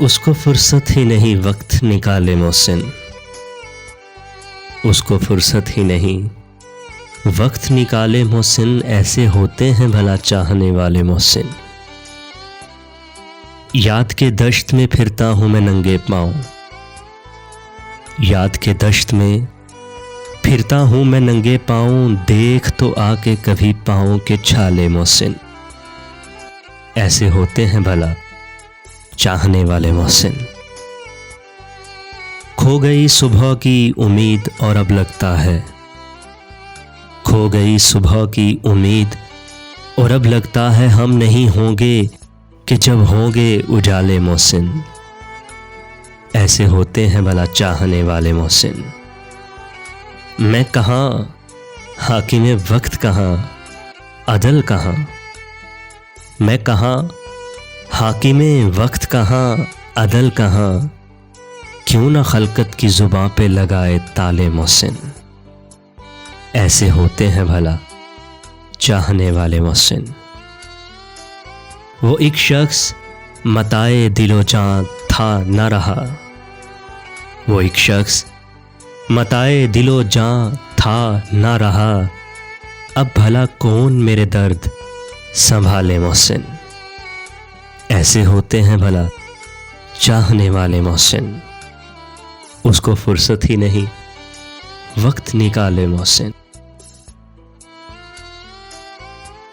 उसको फुर्सत ही नहीं वक्त निकाले मोहसिन, उसको फुर्सत ही नहीं वक्त निकाले मोहसिन। ऐसे होते हैं भला चाहने वाले मोहसिन। याद के दश्त में फिरता हूं मैं नंगे पांव, याद के दश्त में फिरता हूं मैं नंगे पांव। देख तो आके कभी पांव के छाले मोहसिन। ऐसे होते हैं भला चाहने वाले मोहसिन। खो गई सुबह की उम्मीद और अब लगता है, खो गई सुबह की उम्मीद और अब लगता है हम नहीं होंगे कि जब होंगे उजाले मोहसिन। ऐसे होते हैं भला चाहने वाले मोहसिन। मैं कहाँ हाकिमे वक्त कहाँ अदल कहाँ, मैं कहाँ हाकिमे वक्त कहाँ अदल कहाँ। क्यों ना खलकत की जुबां पे लगाए ताले मोहसिन। ऐसे होते हैं भला चाहने वाले मोहसिन। वो एक शख्स मताए दिलो जान था न रहा, वो एक शख्स मताए दिलो जान था न रहा। अब भला कौन मेरे दर्द संभाले मोहसिन। ऐसे होते हैं भला चाहने वाले मोहसिन। उसको फुर्सत ही नहीं वक्त निकाले मोहसिन।